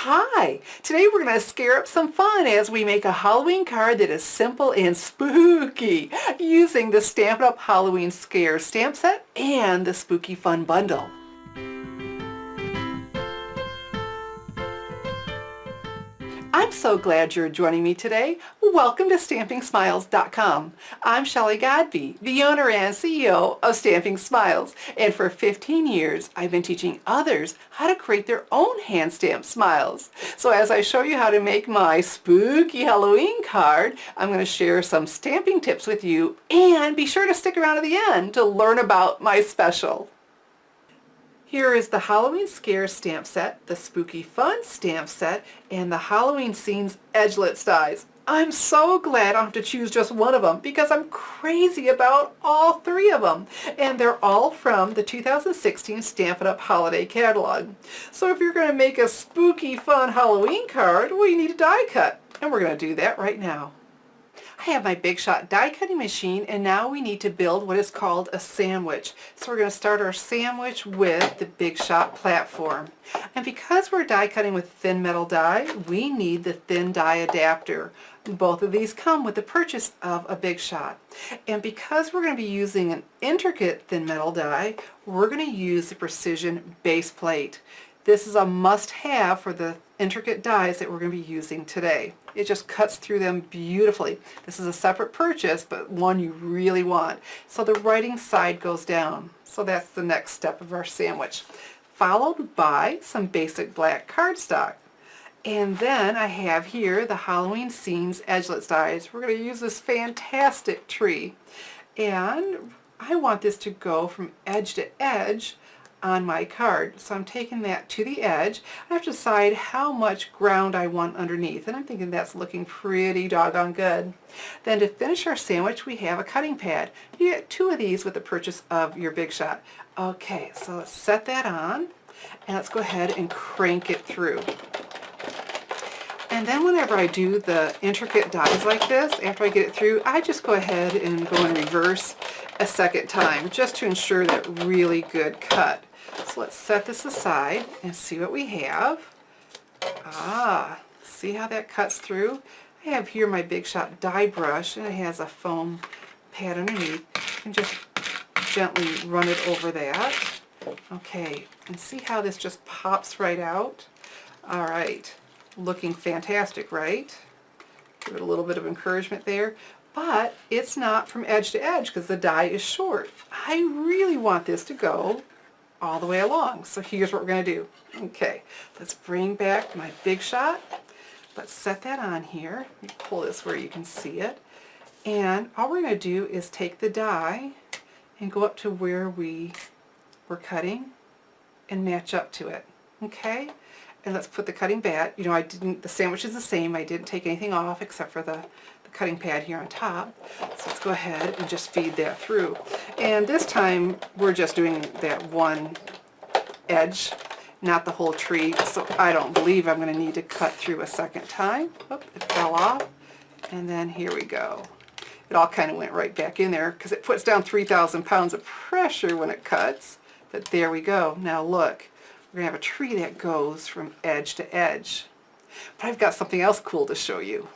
Hi! Today we're going to scare up some fun as we make a Halloween card that is simple and spooky using the Stampin' Up! Halloween Scare stamp set and the Spooky Fun bundle. I'm so glad you're joining me today. Welcome to StampingSmiles.com. I'm Shelley Godby, the owner and CEO of Stamping Smiles, and for 15 years I've been teaching others how to create their own hand-stamped smiles. So as I show you how to make my spooky Halloween card, I'm going to share some stamping tips with you, and be sure to stick around to the end to learn about my special. Here is the Halloween Scare stamp set, the Spooky Fun stamp set, and the Halloween Scenes Edgelits dies. I'm so glad I don't have to choose just one of them because I'm crazy about all three of them. And they're all from the 2016 Stampin' Up! Holiday Catalog. So if you're going to make a spooky fun Halloween card, well, you need a die cut. And we're going to do that right now. I have my Big Shot die cutting machine, and now we need to build what is called a sandwich. So we're going to start our sandwich with the Big Shot platform. And because we're die cutting with thin metal die, we need the thin die adapter. Both of these come with the purchase of a Big Shot. And because we're going to be using an intricate thin metal die, we're going to use the precision base plate. This is a must-have for the intricate dies that we're going to be using today. It just cuts through them beautifully. This is a separate purchase, but one you really want. So the writing side goes down. So that's the next step of our sandwich. Followed by some basic black cardstock. And then I have here the Halloween Scenes Edgelits dies. We're going to use this fantastic tree. And I want this to go from edge to edge on my card. So I'm taking that to the edge. I have to decide how much ground I want underneath, and I'm thinking that's looking pretty doggone good. Then to finish our sandwich, we have a cutting pad. You get 2 of these with the purchase of your Big Shot. Okay, so let's set that on, and let's go ahead and crank it through. And then whenever I do the intricate dies like this, after I get it through, I just go ahead and go in reverse a second time, just to ensure that really good cut. So let's set this aside and see what we have. See how that cuts through? I have here my Big Shot die brush, and it has a foam pad underneath. And just gently run it over that. Okay, and see how this just pops right out? All right, looking fantastic, right? Give it a little bit of encouragement there. But it's not from edge to edge because the die is short. I really want this to go all the way along. So here's what we're going to do. Okay, let's bring back my Big Shot. Let's set that on here. Let me pull this where you can see it. And all we're going to do is take the die and go up to where we were cutting and match up to it. Okay? And let's put the cutting pad. You know, the sandwich is the same. I didn't take anything off except for the cutting pad here on top. So let's go ahead and just feed that through. And this time we're just doing that one edge, not the whole tree. So I don't believe I'm going to need to cut through a second time. Oop, it fell off. And then here we go. It all kind of went right back in there because it puts down 3,000 pounds of pressure when it cuts. But there we go. Now look, we're going to have a tree that goes from edge to edge. But I've got something else cool to show you.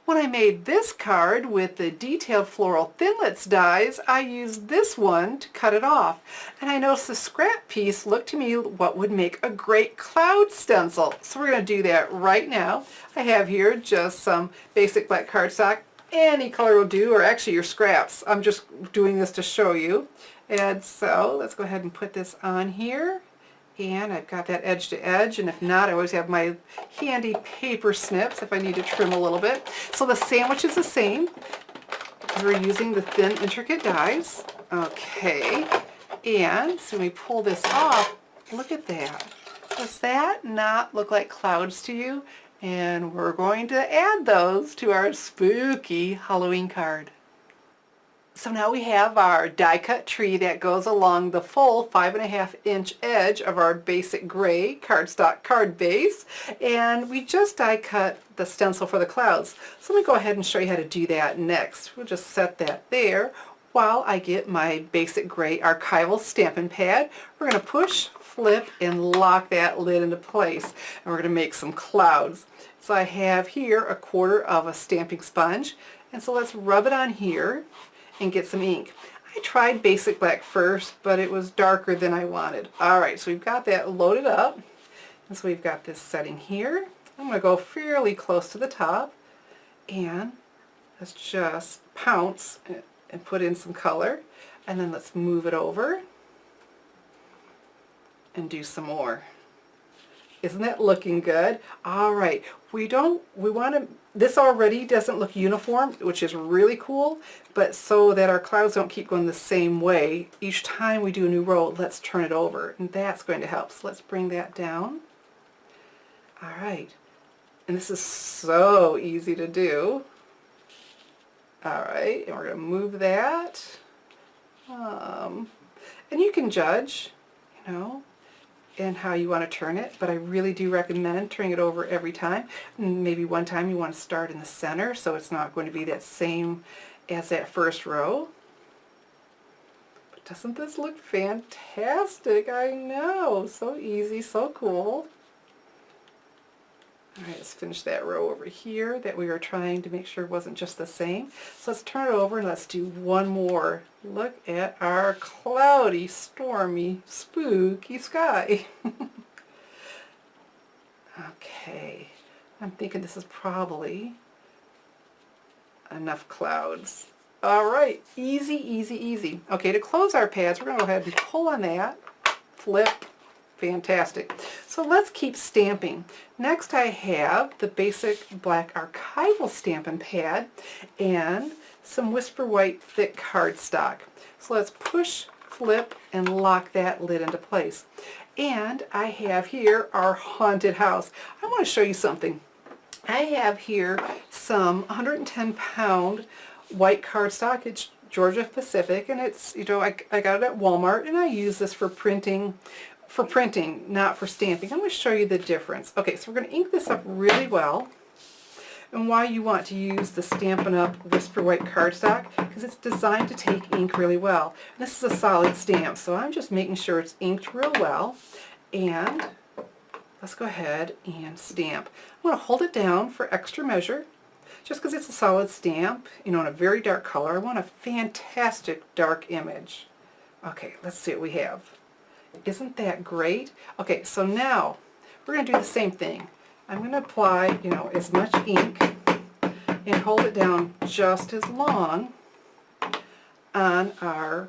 When I made this card with the detailed floral thinlits dies, I used this one to cut it off. And I noticed the scrap piece looked to me what would make a great cloud stencil. So we're going to do that right now. I have here just some basic black cardstock. Any color will do, or actually your scraps. I'm just doing this to show you. And so let's go ahead and put this on here. And I've got that edge to edge, and if not, I always have my handy paper snips if I need to trim a little bit. So the sandwich is the same because we're using the thin intricate dies. Okay, and so when we pull this off, look at that. Does that not look like clouds to you? And we're going to add those to our spooky Halloween card. So now we have our die cut tree that goes along the full 5.5-inch edge of our basic gray cardstock card base, and we just die cut the stencil for the clouds. So let me go ahead and show you how to do that next. We'll just set that there, while I get my basic gray Archival Stampin' Pad. We're going to push, flip, and lock that lid into place. And we're going to make some clouds. So I have here 1/4 of a stamping sponge. And so let's rub it on here and get some ink. I tried basic black first, but it was darker than I wanted. Alright, so we've got that loaded up. And so we've got this setting here. I'm going to go fairly close to the top. And let's just pounce and put in some color. And then let's move it over and do some more. Isn't that looking good? Alright, this already doesn't look uniform, which is really cool, but so that our clouds don't keep going the same way, each time we do a new row, let's turn it over, and that's going to help. So let's bring that down. Alright, and this is so easy to do. Alright, and we're going to move that. And you can judge, you know, and how you want to turn it, but I really do recommend turning it over every time. Maybe one time you want to start in the center so it's not going to be that same as that first row. But doesn't this look fantastic? I know, so easy, so cool. Alright, let's finish that row over here that we were trying to make sure wasn't just the same. So let's turn it over and let's do one more. Look at our cloudy, stormy, spooky sky. Okay, I'm thinking this is probably enough clouds. Alright, easy, easy, easy. Okay, to close our pads, we're going to go ahead and pull on that, flip. Fantastic. So let's keep stamping. Next I have the basic black Archival Stampin' Pad and some Whisper White thick cardstock. So let's push, flip, and lock that lid into place. And I have here our haunted house. I want to show you something. I have here some 110-pound white cardstock. It's Georgia Pacific, and it's, you know, I got it at Walmart, and I use this for printing, not for stamping. I'm going to show you the difference. Okay, so we're going to ink this up really well. And why you want to use the Stampin' Up! Whisper White cardstock, because it's designed to take ink really well. And this is a solid stamp, so I'm just making sure it's inked real well. And let's go ahead and stamp. I'm going to hold it down for extra measure, just because it's a solid stamp, you know, in a very dark color. I want a fantastic dark image. Okay, let's see what we have. Isn't that great? Okay, so now we're going to do the same thing. I'm going to apply, you know, as much ink and hold it down just as long on our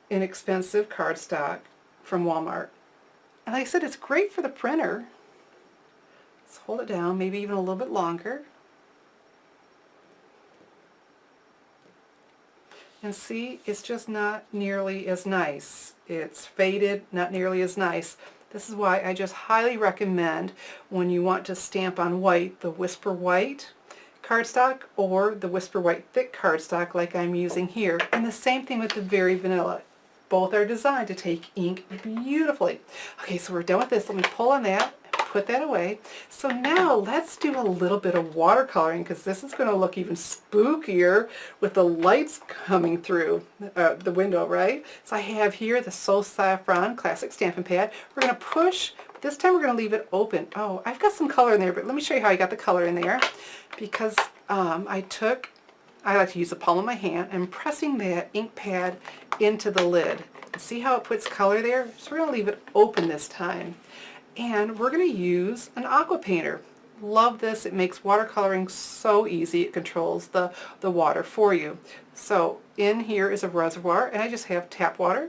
inexpensive cardstock from Walmart. And like I said, it's great for the printer. Let's hold it down, maybe even a little bit longer. And see, it's just not nearly as nice. It's faded, not nearly as nice. This is why I just highly recommend, when you want to stamp on white, the Whisper White cardstock or the Whisper White thick cardstock like I'm using here. And the same thing with the Very Vanilla. Both are designed to take ink beautifully. Okay, so we're done with this. Let me pull on that. Put that away. So now let's do a little bit of watercoloring, because this is going to look even spookier with the lights coming through the window, right? So I have here the Soul Saffron Classic Stampin' Pad. We're going to push. This time we're going to leave it open. Oh, I've got some color in there, but let me show you how I got the color in there. Because I like to use the palm of my hand and pressing that ink pad into the lid. See how it puts color there? So we're going to leave it open this time. And we're going to use an aqua painter. Love this. It makes watercoloring so easy. It controls the water for you. So in here is a reservoir, and I just have tap water.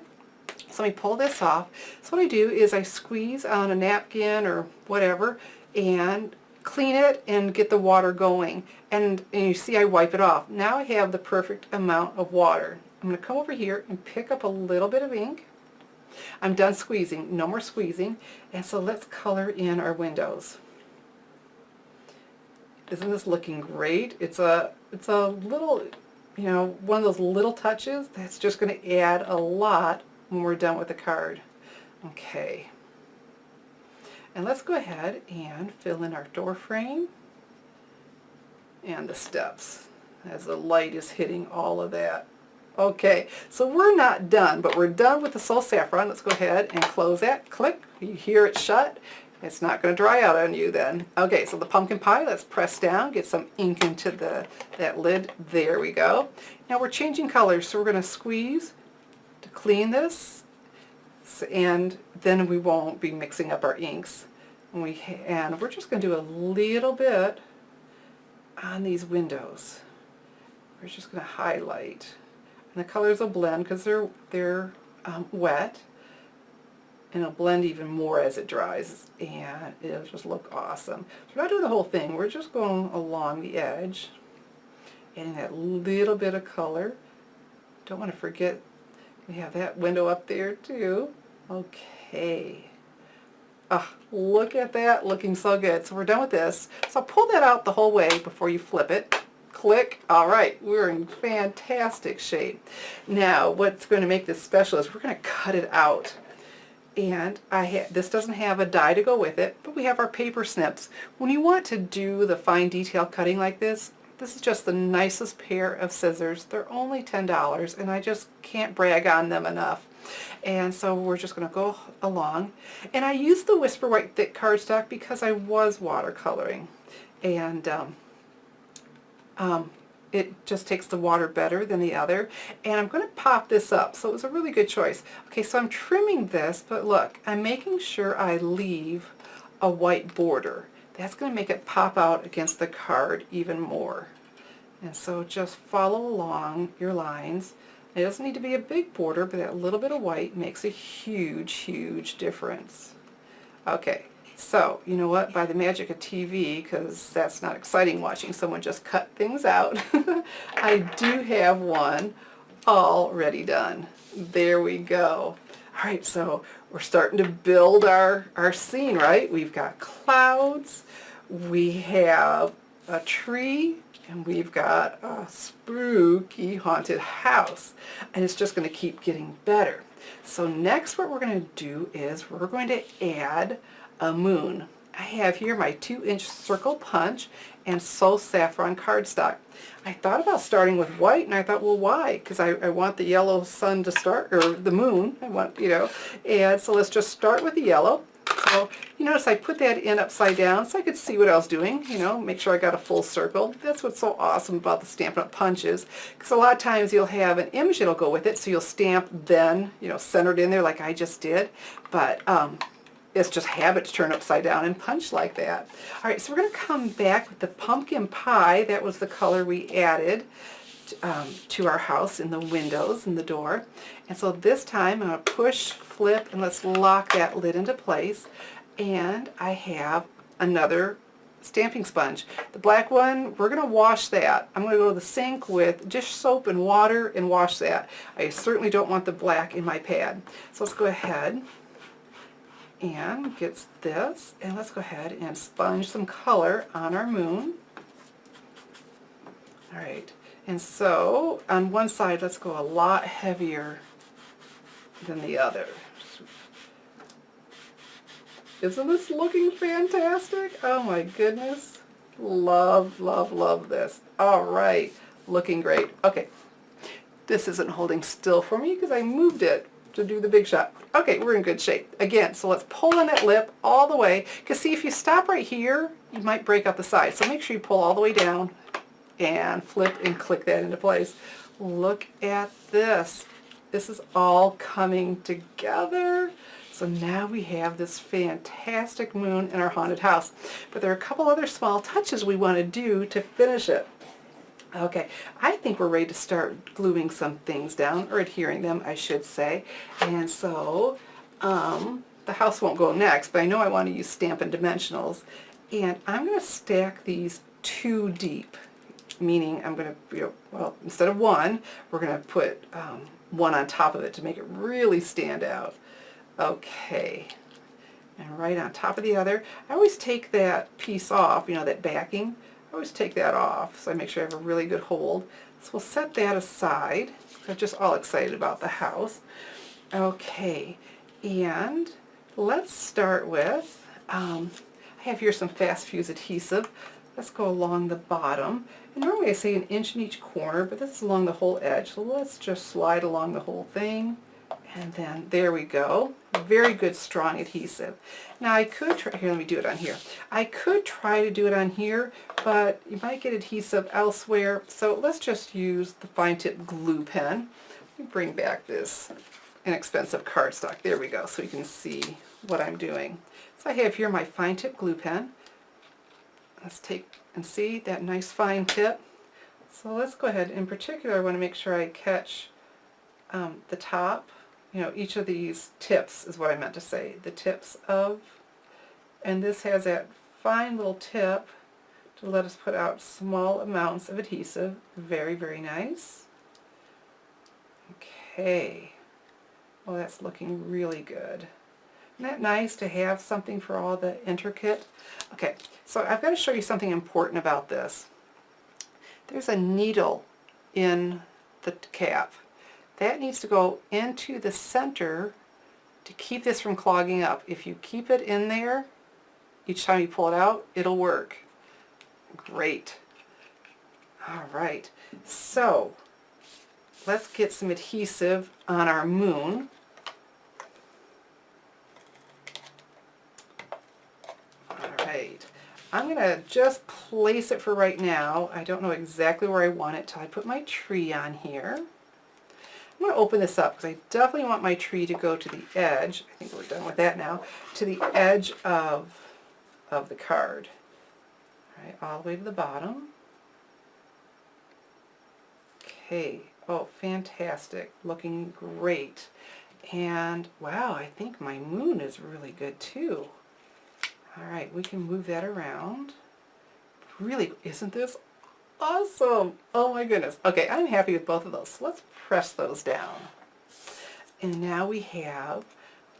So let me pull this off. So what I do is I squeeze on a napkin or whatever and clean it and get the water going. And you see I wipe it off. Now I have the perfect amount of water. I'm going to come over here and pick up a little bit of ink. I'm done squeezing, no more squeezing, and so let's color in our windows. Isn't this looking great? It's a little, you know, one of those little touches that's just going to add a lot when we're done with the card. Okay, and let's go ahead and fill in our door frame and the steps as the light is hitting all of that. Okay, so we're not done, but we're done with the Soul Saffron. Let's go ahead and close that. Click. You hear it shut. It's not going to dry out on you then. Okay, so the pumpkin pie, let's press down, get some ink into that lid. There we go. Now we're changing colors, so we're going to squeeze to clean this, and then we won't be mixing up our inks. And we're just going to do a little bit on these windows. We're just going to highlight. And the colors will blend because they're wet. And it'll blend even more as it dries, and it'll just look awesome. So we're not doing the whole thing, we're just going along the edge, adding that little bit of color. Don't want to forget we have that window up there too. Okay. Look at that, looking so good. So we're done with this. So pull that out the whole way before you flip it. Click. All right, we're in fantastic shape. Now, what's going to make this special is we're going to cut it out. And this doesn't have a die to go with it, but we have our paper snips. When you want to do the fine detail cutting like this is just the nicest pair of scissors. They're only $10, and I just can't brag on them enough. And so we're just going to go along. And I used the Whisper White Thick cardstock because I was watercoloring. And it just takes the water better than the other. And I'm going to pop this up, so it was a really good choice. Okay, so I'm trimming this, but look, I'm making sure I leave a white border. That's going to make it pop out against the card even more. And so just follow along your lines. It doesn't need to be a big border, but that little bit of white makes a huge, huge difference. Okay. So, you know what, by the magic of TV, because that's not exciting watching someone just cut things out, I do have one already done. There we go. All right, so we're starting to build our scene, right? We've got clouds, we have a tree, and we've got a spooky haunted house. And it's just going to keep getting better. So next what we're going to do is we're going to add a moon. I have here my 2-inch circle punch and Soul Saffron cardstock. I thought about starting with white, and I thought, well, why? Because I want the yellow sun to start, or the moon. I want, and so let's just start with the yellow. So you notice I put that in upside down so I could see what I was doing, make sure I got a full circle. That's what's so awesome about the Stampin' Up! Punches, because a lot of times you'll have an image that'll go with it, so you'll stamp then, centered in there like I just did, but it's just habit to turn upside down and punch like that. All right, so we're going to come back with the pumpkin pie. That was the color we added to our house in the windows and the door. And so this time I'm going to push, flip, and let's lock that lid into place. And I have another stamping sponge. The black one, we're going to wash that. I'm going to go to the sink with dish soap and water and wash that. I certainly don't want the black in my pad. So let's go ahead and get this, and let's go ahead and sponge some color on our moon. All right, and so on one side, let's go a lot heavier than the other. Isn't this looking fantastic? Oh my goodness. Love, love, love this. All right, looking great. Okay, this isn't holding still for me because I moved it to do the big shot. Okay, we're in good shape. Again, so let's pull in that lip all the way, because see, if you stop right here, you might break up the side. So make sure you pull all the way down and flip and click that into place. Look at this. This is all coming together. So now we have this fantastic moon in our haunted house. But there are a couple other small touches we want to do to finish it. Okay, I think we're ready to start gluing some things down, or adhering them, I should say. And so the house won't go next, but I know I want to use Stampin' Dimensionals. And I'm going to stack these 2 deep, meaning I'm going to, well, instead of one, we're going to put one on top of it to make it really stand out. Okay, and right on top of the other. I always take that piece off, that backing. I always take that off, so I make sure I have a really good hold. So we'll set that aside. I'm just all excited about the house. Okay, and let's start with, I have here some fast fuse adhesive. let's go along the bottom. And normally I say 1 inch in each corner, but this is along the whole edge. So let's just slide along the whole thing. And then there we go. Very good strong adhesive. Now I could try, here let me do it on here. I could try to do it on here, but you might get adhesive elsewhere. So let's just use the fine tip glue pen. Let me bring back this inexpensive cardstock. There we go, so you can see what I'm doing. So I have here my fine tip glue pen. Let's take and see that nice fine tip. So let's go ahead. In particular, I want to make sure I catch the top. You know, each of these tips is what I meant to say. The tips of, and this has that fine little tip to let us put out small amounts of adhesive. Very, very nice. Okay. Well, that's looking really good. Isn't that nice to have something for all the intricate? Okay, so I've got to show you something important about this. There's a needle in the cap. That needs to go into the center to keep this from clogging up. If you keep it in there, each time you pull it out, it'll work. Great. All right, so let's get some adhesive on our moon. All right, I'm going to just place it for right now. I don't know exactly where I want it till I put my tree on here. I'm going to open this up because I definitely want my tree to go to the edge. I think we're done with that now. To the edge of the card. All right, all the way to the bottom. Okay. Oh, fantastic. Looking great. And wow, I think my moon is really good too. All right, we can move that around. Really, isn't this awesome? Oh my goodness. Okay, I'm happy with both of those. So let's press those down. And now we have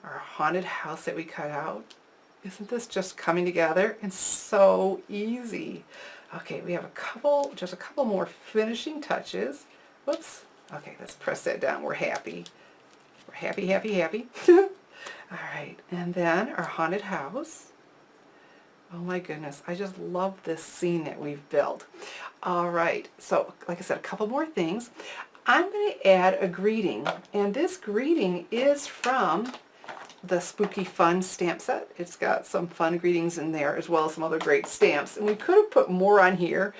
our haunted house that we cut out. Isn't this just coming together? And so easy. Okay, we have just a couple more finishing touches. Whoops. Okay, let's press that down. We're happy. We're happy, happy, happy. All right, and then our haunted house. Oh my goodness, I just love this scene that we've built. All right, so like I said, a couple more things. I'm going to add a greeting, and this greeting is from the Spooky Fun stamp set. It's got some fun greetings in there as well as some other great stamps. And we could have put more on here,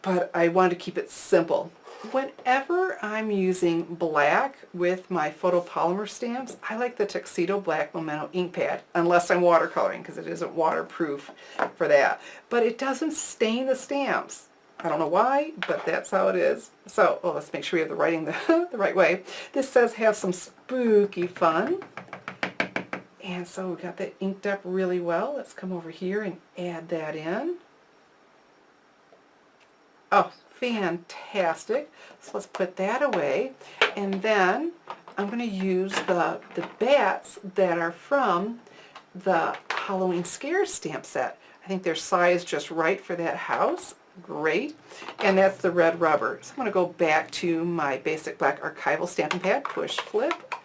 but I wanted to keep it simple. Whenever I'm using black with my photopolymer stamps, I like the Tuxedo Black Memento ink pad, unless I'm watercoloring, because it isn't waterproof for that. But it doesn't stain the stamps. I don't know why, but that's how it is. So, let's make sure we have the writing the right way. This says have some spooky fun. And so we got that inked up really well. Let's come over here and add that in. Oh, fantastic. So let's put that away. And then I'm going to use the bats that are from the Halloween Scares stamp set. I think they're sized just right for that house. Great. And that's the red rubber. So I'm going to go back to my basic black Archival stamping pad, push, flip,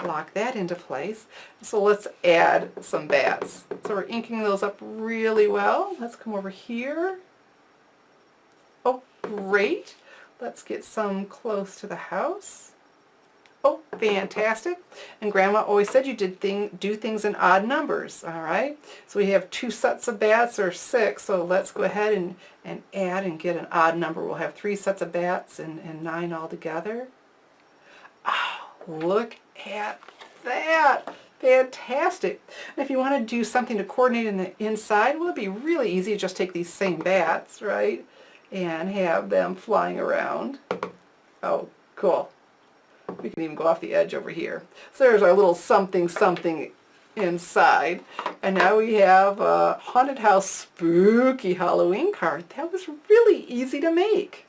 lock that into place. So let's add some bats. So we're inking those up really well. Let's come over here. Oh, great. Let's get some close to the house. Oh, fantastic. And Grandma always said you do things in odd numbers, all right? So we have 2 sets of bats, or 6, so let's go ahead and add and get an odd number. We'll have 3 sets of bats and 9 altogether. Oh, look at that. Fantastic. And if you want to do something to coordinate in the inside, well, it'd be really easy to just take these same bats, right, and have them flying around. Oh, cool. We can even go off the edge over here. So there's our little something something inside. And now we have a haunted house spooky Halloween card. That was really easy to make.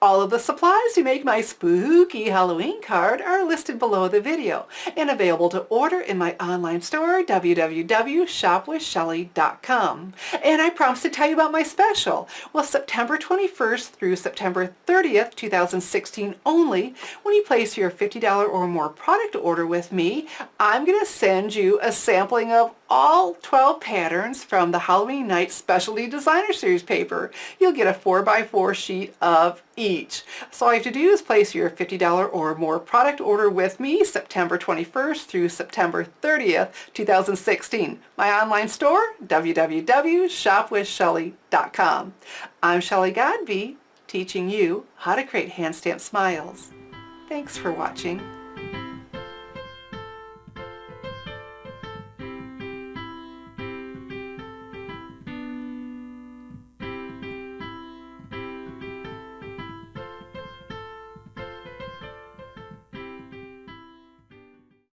All of the supplies to make my spooky Halloween card are listed below the video and available to order in my online store, www.shopwithshelly.com. And I promised to tell you about my special. Well, September 21st through September 30th, 2016 only, when you place your $50 or more product order with me, I'm going to send you a sampling of all 12 patterns from the Halloween Night Specialty Designer Series paper. You'll get a 4x4 sheet of each. So all you have to do is place your $50 or more product order with me September 21st through September 30th, 2016. My online store, www.shopwithshelly.com. I'm Shelly Godby, teaching you how to create hand stamped smiles. Thanks for watching.